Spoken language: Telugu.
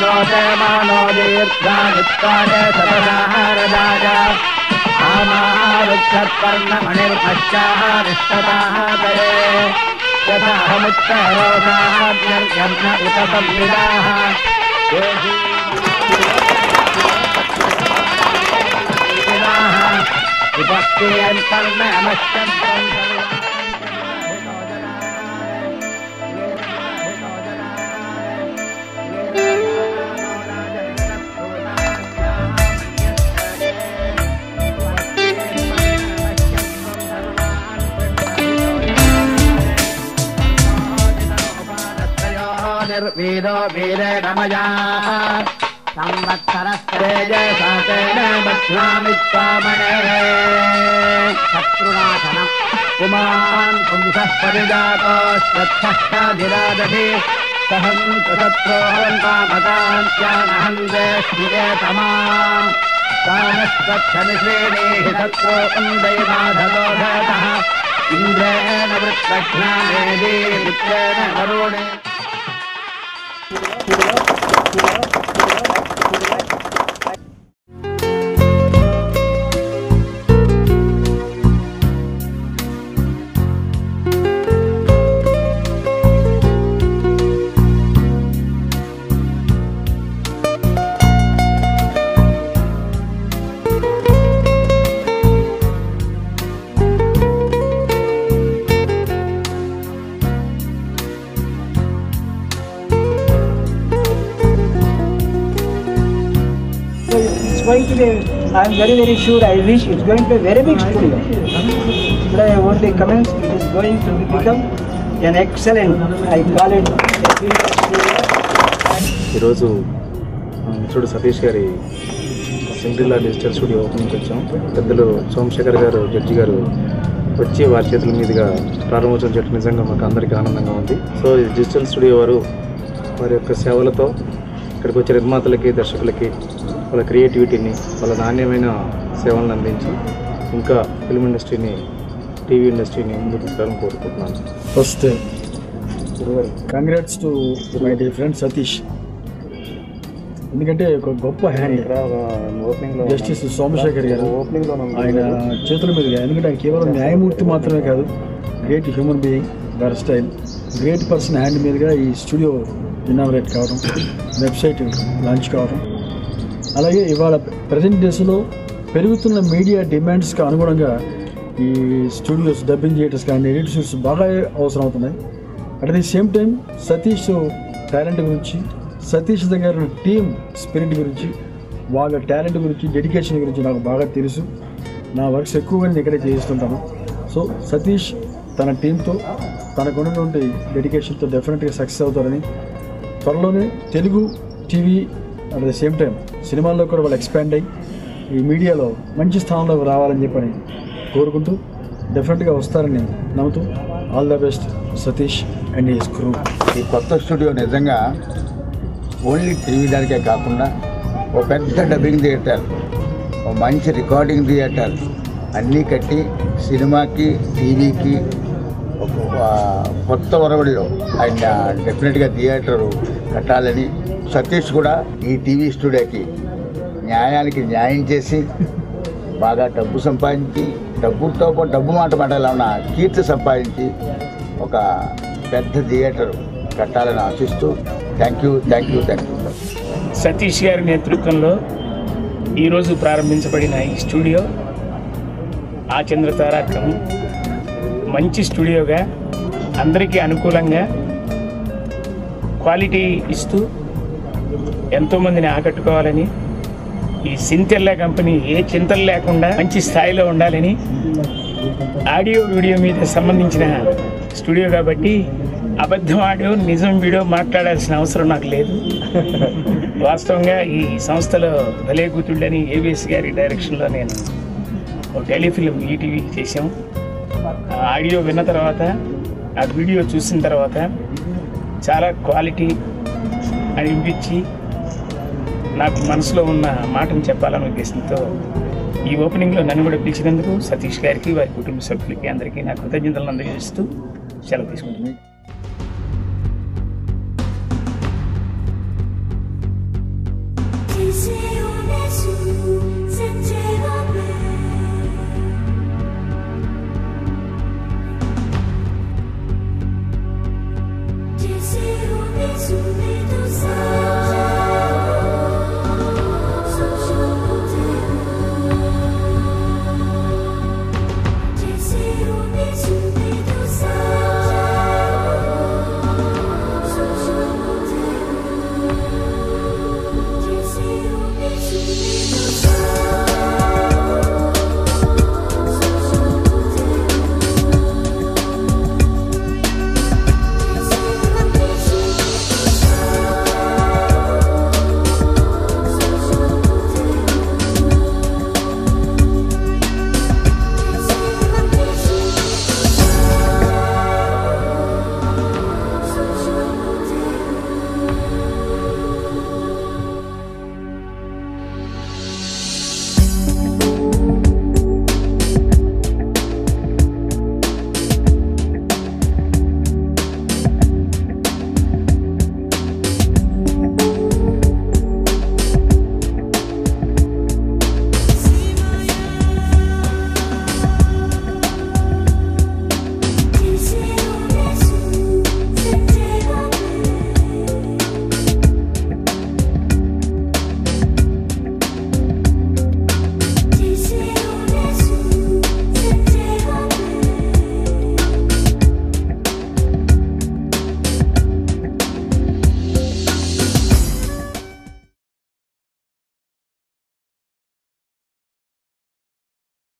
रोते मानो दीर्घायुक्ताय सतदारदाय आमारुक्षत्पर्णमणिर्पश्चारिष्टदाहतये यथाहमुत्तरोधाभ्यर्यज्ञ उत संविदाः उपक्रियन्तर्नमश्चन्द्रं वीरो वीरेण मया संवत्सरस्तेजसातेन बध्नामित्वामणे शत्रुनाशनम् पुमान् पुंसः परिजातो स्वच्छश्चाधिरादधि सहं शत्रोहं कामकान्त्यानहं देष्मिरे तमाम् कामस्वच्छमिश्रेणीहि शत्रो दैवाधदोषतः इन्द्रेण वृत्रघ्नानेदि मित्रेण वरुणे Going to be, I am very sure, I wish it's going to be a very big studio. But I only comments, it is going to become an excellent, I call it. ఈరోజు చూడు సతీష్ గారి సిండ్రిల్లా డిజిటల్ స్టూడియో ఓపెనింగ్కి వచ్చాం. పెద్దలు సోమశేఖర్ గారు జడ్జి గారు వచ్చి వారి చేతుల మీదుగా ప్రారంభోత్సవం చేయడం నిజంగా మాకు అందరికీ ఆనందంగా ఉంది. సో ఈ డిజిటల్ స్టూడియో వారు వారి యొక్క సేవలతో ఇక్కడికి వచ్చే నిర్మాతలకి దర్శకులకి వాళ్ళ క్రియేటివిటీని వాళ్ళ నాణ్యమైన సేవలను అందించి ఇంకా ఫిల్మ్ ఇండస్ట్రీని టీవీ ఇండస్ట్రీని ముందుకు తీసుకెళ్ళాలని కోరుకుంటున్నాను. First congrats to my dear friend Satish. ఎందుకంటే ఒక గొప్ప హ్యాండ్ జస్టిస్ సోమశేఖర్ గారు ఆయన చేతుల మీదుగా, ఎందుకంటే ఆయన కేవలం న్యాయమూర్తి మాత్రమే కాదు, great human being, versatile, great person hand మీదుగా ఈ స్టూడియో ఇనాగరేట్ కావడం, వెబ్సైట్ లాంచ్ కావడం, అలాగే ఇవాళ ప్రజెంట్ డేస్లో పెరుగుతున్న మీడియా డిమాండ్స్కి అనుగుణంగా ఈ స్టూడియోస్, డబ్బింగ్ థియేటర్స్ కానీ ఎడిట్ షూట్స్ బాగా అవసరం అవుతున్నాయి. At the same time Satish talent గురించి, సతీష్ దగ్గర టీమ్ స్పిరిట్ గురించి, వాళ్ళ టాలెంట్ గురించి, డెడికేషన్ గురించి నాకు బాగా తెలుసు. నా వర్క్స్ ఎక్కువగా నేను ఇక్కడే చేస్తుంటాను. సో సతీష్ తన టీంతో తనకున్నటువంటి డెడికేషన్తో డెఫినెట్గా సక్సెస్ అవుతారని, త్వరలోనే Telugu TV at the same time సినిమాల్లో కూడా వాళ్ళు ఎక్స్పాండ్ అయ్యి ఈ మీడియాలో మంచి స్థానంలోకి రావాలని చెప్పని కోరుకుంటూ డెఫినెట్గా వస్తారని నమ్ముతూ all the best Satish and his crew. ఈ కొత్త స్టూడియో నిజంగా ఓన్లీ టీవీ దానికే కాకుండా ఒక పెద్ద డబ్బింగ్ థియేటర్, ఒక మంచి రికార్డింగ్ థియేటర్ అన్నీ కట్టి సినిమాకి టీవీకి ఒక కొత్త ఒరవడిలో ఆయన డెఫినెట్గా థియేటర్ కట్టాలని, సతీష్ కూడా ఈ టీవీ స్టూడియోకి న్యాయానికి న్యాయం చేసి బాగా డబ్బు సంపాదించి, డబ్బుతో డబ్బు మాట మాటాలన్న కీర్తి సంపాదించి ఒక పెద్ద థియేటర్ కట్టాలని ఆశిస్తూ థ్యాంక్ యూ. సతీష్ గారి నేతృత్వంలో ఈరోజు ప్రారంభించబడిన ఈ స్టూడియో ఆచంద్ర తారాకం మంచి స్టూడియోగా అందరికీ అనుకూలంగా క్వాలిటీ ఇస్తూ ఎంతోమందిని ఆకట్టుకోవాలని, ఈ సింతెల్లా కంపెనీ ఏ చింతలు లేకుండా మంచి స్థాయిలో ఉండాలని, ఆడియో వీడియో మీద సంబంధించిన స్టూడియో కాబట్టి అబద్ధం ఆడియో నిజం వీడియో మాట్లాడాల్సిన అవసరం నాకు లేదు. వాస్తవంగా ఈ సంస్థలో భలే కూతుళ్ళని ఏబిఎస్ గారి డైరెక్షన్లో నేను ఒక టెలిఫిలిం ఈటీవీకి చేసాం. ఆడియో విన్న తర్వాత, ఆ వీడియో చూసిన తర్వాత చాలా క్వాలిటీ అనిపించి నాకు మనసులో ఉన్న మాటను చెప్పాలనే ఉద్దేశంతో ఈ ఓపెనింగ్లో నన్ను కూడా పిలిచినందుకు సతీష్ గారికి, వారి కుటుంబ సభ్యులకి అందరికీ నా కృతజ్ఞతలను అందజేస్తూ సెలవు తీసుకుంటున్నాను.